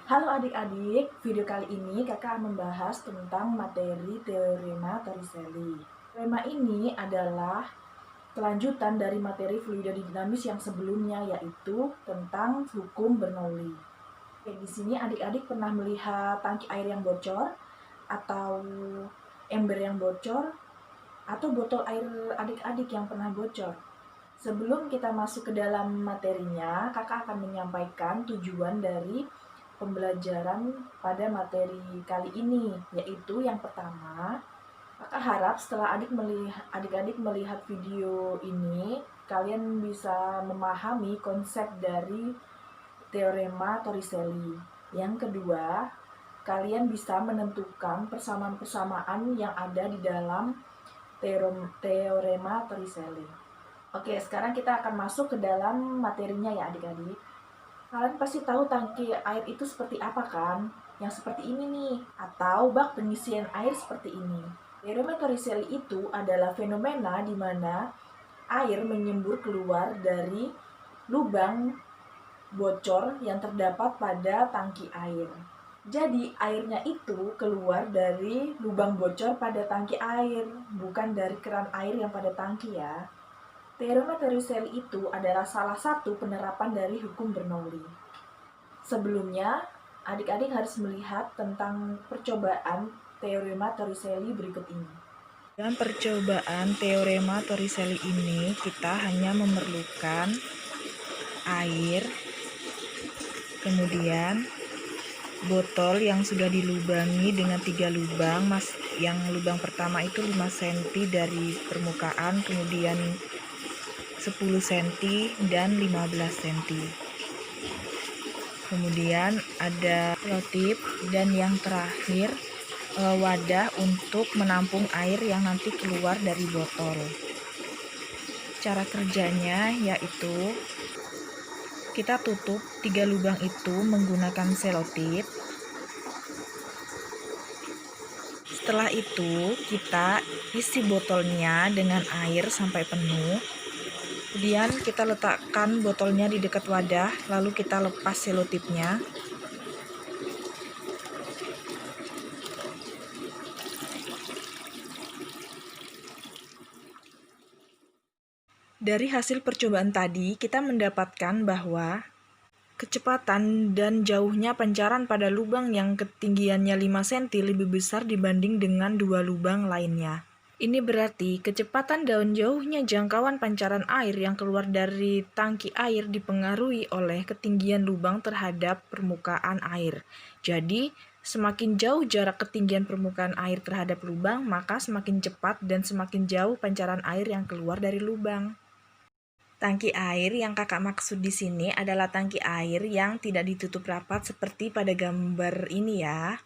Halo adik-adik, video kali ini kakak akan membahas tentang materi Teorema Torricelli. Teorema ini adalah kelanjutan dari materi fluidodinamis yang sebelumnya, yaitu tentang hukum Bernoulli. Oke, di sini adik-adik pernah melihat tangki air yang bocor, atau ember yang bocor, atau botol air adik-adik yang pernah bocor. Sebelum kita masuk ke dalam materinya, kakak akan menyampaikan tujuan dari pembelajaran pada materi kali ini, yaitu yang pertama, kakak harap setelah adik-adik melihat video ini, kalian bisa memahami konsep dari teorema Torricelli. Yang kedua, kalian bisa menentukan persamaan-persamaan yang ada di dalam teorema Torricelli. Oke, sekarang kita akan masuk ke dalam materinya ya adik-adik. Kalian pasti tahu tangki air itu seperti apa kan? Yang seperti ini nih, atau bak pengisian air seperti ini. Teorema Torricelli itu adalah fenomena di mana air menyembur keluar dari lubang bocor yang terdapat pada tangki air. Jadi airnya itu keluar dari lubang bocor pada tangki air, bukan dari keran air yang pada tangki ya. Teorema Torricelli itu adalah salah satu penerapan dari hukum Bernoulli. Sebelumnya, adik-adik harus melihat tentang percobaan teorema Torricelli berikut ini. Dalam percobaan teorema Torricelli ini, kita hanya memerlukan air, kemudian botol yang sudah dilubangi dengan 3 lubang. Yang lubang pertama itu 5 cm dari permukaan, kemudian 10 cm dan 15 cm. Kemudian ada selotip, dan yang terakhir wadah untuk menampung air yang nanti keluar dari botol. Cara kerjanya yaitu kita tutup 3 lubang itu menggunakan selotip. Setelah itu kita isi botolnya dengan air sampai penuh. Kemudian kita letakkan botolnya di dekat wadah, lalu kita lepas selotipnya. Dari hasil percobaan tadi, kita mendapatkan bahwa kecepatan dan jauhnya pancaran pada lubang yang ketinggiannya 5 cm lebih besar dibanding dengan 2 lubang lainnya. Ini berarti kecepatan dan jauhnya jangkauan pancaran air yang keluar dari tangki air dipengaruhi oleh ketinggian lubang terhadap permukaan air. Jadi, semakin jauh jarak ketinggian permukaan air terhadap lubang, maka semakin cepat dan semakin jauh pancaran air yang keluar dari lubang. Tangki air yang kakak maksud di sini adalah tangki air yang tidak ditutup rapat seperti pada gambar ini ya.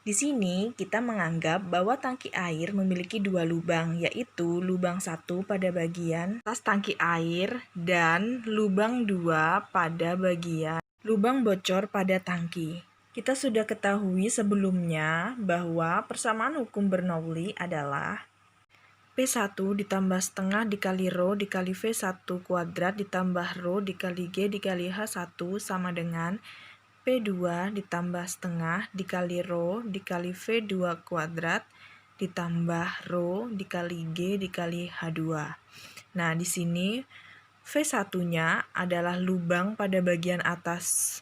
Di sini kita menganggap bahwa tangki air memiliki 2 lubang, yaitu lubang 1 pada bagian atas tangki air dan lubang 2 pada bagian lubang bocor pada tangki. Kita sudah ketahui sebelumnya bahwa persamaan hukum Bernoulli adalah P1 ditambah setengah dikali Rho dikali V1 kuadrat ditambah Rho dikali G dikali H1 sama dengan P2 ditambah setengah dikali Rho dikali V2 kuadrat ditambah Rho dikali G dikali H2. Nah, di sini V1-nya adalah lubang pada bagian atas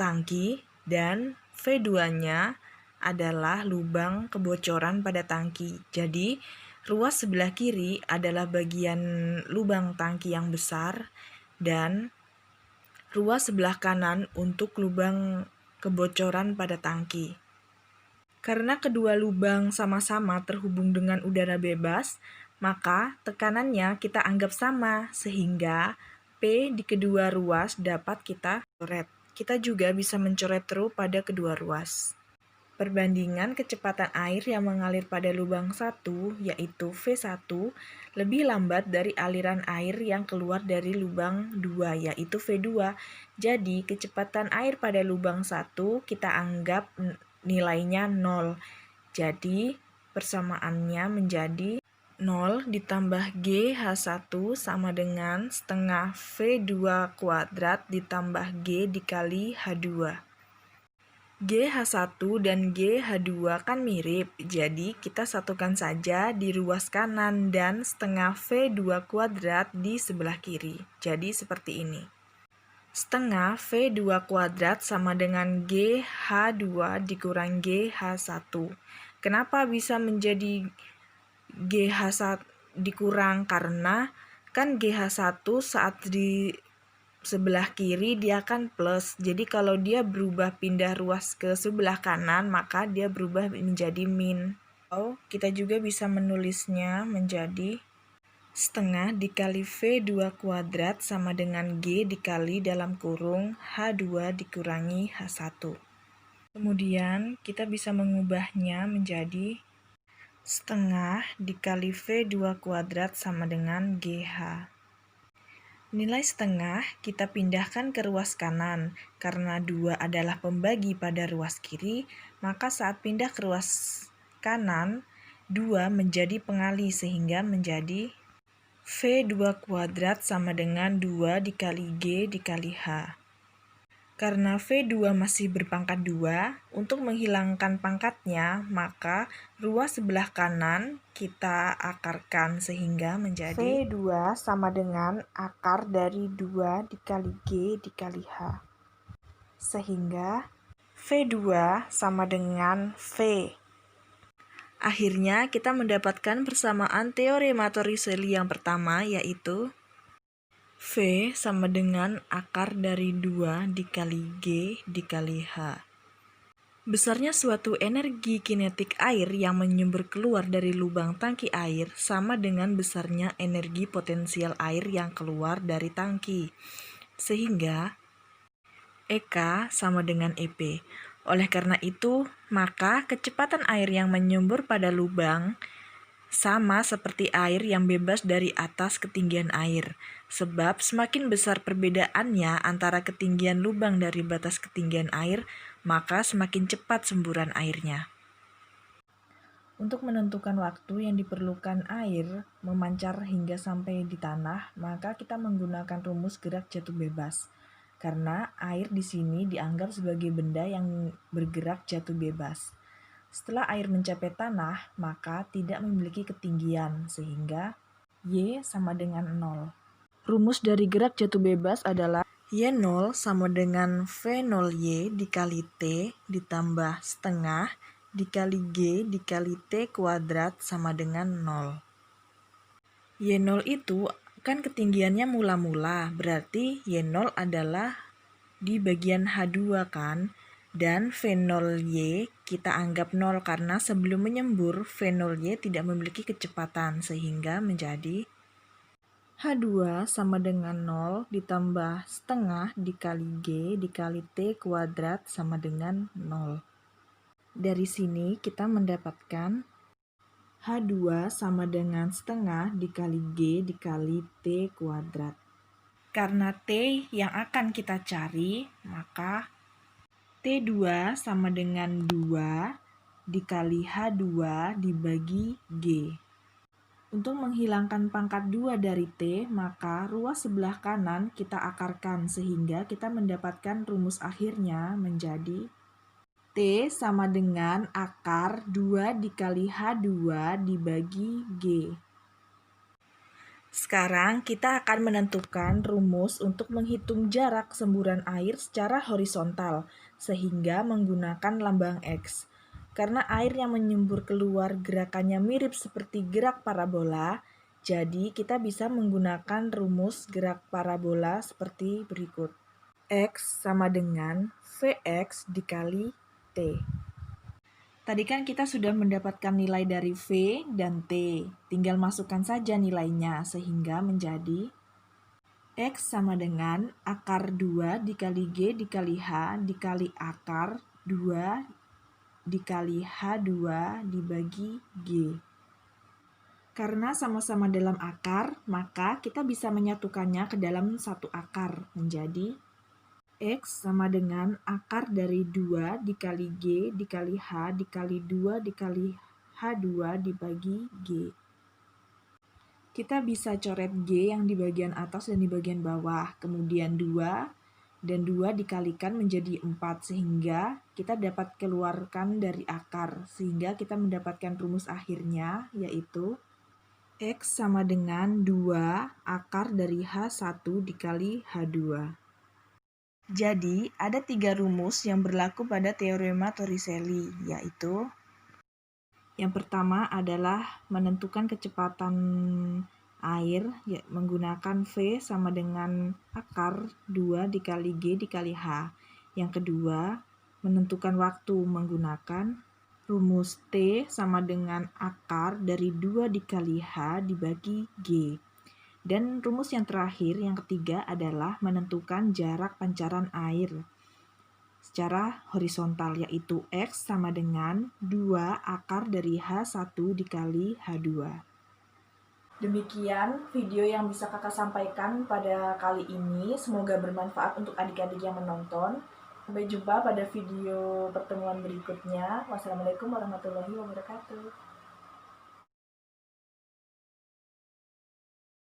tangki dan V2-nya adalah lubang kebocoran pada tangki. Jadi, ruas sebelah kiri adalah bagian lubang tangki yang besar dan ruas sebelah kanan untuk lubang kebocoran pada tangki. Karena kedua lubang sama-sama terhubung dengan udara bebas, maka tekanannya kita anggap sama, sehingga P di kedua ruas dapat kita coret. Kita juga bisa mencoret Rho pada kedua ruas. Perbandingan kecepatan air yang mengalir pada lubang 1, yaitu V1, lebih lambat dari aliran air yang keluar dari lubang 2, yaitu V2. Jadi, kecepatan air pada lubang 1 kita anggap nilainya 0. Jadi, persamaannya menjadi 0 ditambah G H1 sama dengan setengah V2 kuadrat ditambah G dikali H2. GH1 dan GH2 kan mirip, jadi kita satukan saja di ruas kanan dan setengah V2 kuadrat di sebelah kiri. Jadi seperti ini. Setengah V2 kuadrat sama dengan GH2 dikurang GH1. Kenapa bisa menjadi GH1 dikurang? Karena kan GH1 saat di sebelah kiri dia kan plus, jadi kalau dia berubah pindah ruas ke sebelah kanan maka dia berubah menjadi min. Atau kita juga bisa menulisnya menjadi setengah dikali V2 kuadrat sama dengan G dikali dalam kurung H2 dikurangi H1. Kemudian kita bisa mengubahnya menjadi setengah dikali V2 kuadrat sama dengan GH. Nilai setengah kita pindahkan ke ruas kanan. Karena 2 adalah pembagi pada ruas kiri, maka saat pindah ke ruas kanan, 2 menjadi pengali sehingga menjadi V2 kuadrat sama dengan 2 dikali G dikali H. Karena V2 masih berpangkat 2, untuk menghilangkan pangkatnya, maka ruas sebelah kanan kita akarkan sehingga menjadi V2 sama dengan akar dari 2 dikali G dikali H. Sehingga V2 sama dengan V. Akhirnya kita mendapatkan persamaan teorema Torricelli yang pertama, yaitu V sama dengan akar dari 2 dikali G dikali H. Besarnya suatu energi kinetik air yang menyembur keluar dari lubang tangki air sama dengan besarnya energi potensial air yang keluar dari tangki. Sehingga EK sama dengan EP. Oleh karena itu, maka kecepatan air yang menyembur pada lubang sama seperti air yang bebas dari atas ketinggian air, sebab semakin besar perbedaannya antara ketinggian lubang dari batas ketinggian air, maka semakin cepat semburan airnya. Untuk menentukan waktu yang diperlukan air memancar hingga sampai di tanah, maka kita menggunakan rumus gerak jatuh bebas. Karena air di sini dianggap sebagai benda yang bergerak jatuh bebas. Setelah air mencapai tanah, maka tidak memiliki ketinggian, sehingga Y sama dengan 0. Rumus dari gerak jatuh bebas adalah Y0 sama dengan V0Y dikali T ditambah setengah dikali G dikali T kuadrat sama dengan 0. Y0 itu kan ketinggiannya mula-mula, berarti Y0 adalah di bagian H2 kan? Dan V0Y kita anggap 0 karena sebelum menyembur V0Y tidak memiliki kecepatan sehingga menjadi H2 sama dengan 0 ditambah setengah dikali G dikali T kuadrat sama dengan 0. Dari sini kita mendapatkan H2 sama dengan setengah dikali G dikali T kuadrat. Karena T yang akan kita cari, maka T2 sama dengan 2 dikali H2 dibagi G. Untuk menghilangkan pangkat 2 dari T, maka ruas sebelah kanan kita akarkan sehingga kita mendapatkan rumus akhirnya menjadi T sama dengan akar 2 dikali H2 dibagi G. Sekarang kita akan menentukan rumus untuk menghitung jarak semburan air secara horizontal, sehingga menggunakan lambang X. Karena air yang menyembur keluar gerakannya mirip seperti gerak parabola, jadi kita bisa menggunakan rumus gerak parabola seperti berikut. X sama dengan Vx dikali T. Tadi kan kita sudah mendapatkan nilai dari V dan T. Tinggal masukkan saja nilainya sehingga menjadi X sama dengan akar 2 dikali G dikali H dikali akar 2 dikali H2 dibagi G. Karena sama-sama dalam akar, maka kita bisa menyatukannya ke dalam satu akar menjadi X sama dengan akar dari 2 dikali G dikali H dikali 2 dikali H2 dibagi G. Kita bisa coret G yang di bagian atas dan di bagian bawah. Kemudian 2 dan 2 dikalikan menjadi 4 sehingga kita dapat keluarkan dari akar. Sehingga kita mendapatkan rumus akhirnya yaitu X sama dengan 2 akar dari H1 dikali H2. Jadi, ada 3 rumus yang berlaku pada teorema Torricelli, yaitu yang pertama adalah menentukan kecepatan air menggunakan V sama dengan akar 2 dikali G dikali H. Yang kedua, menentukan waktu menggunakan rumus T sama dengan akar dari 2 dikali H dibagi G. Dan rumus yang terakhir, yang ketiga adalah menentukan jarak pancaran air secara horizontal, yaitu X sama dengan 2 akar dari H1 dikali H2. Demikian video yang bisa kakak sampaikan pada kali ini. Semoga bermanfaat untuk adik-adik yang menonton. Sampai jumpa pada video pertemuan berikutnya. Wassalamualaikum warahmatullahi wabarakatuh.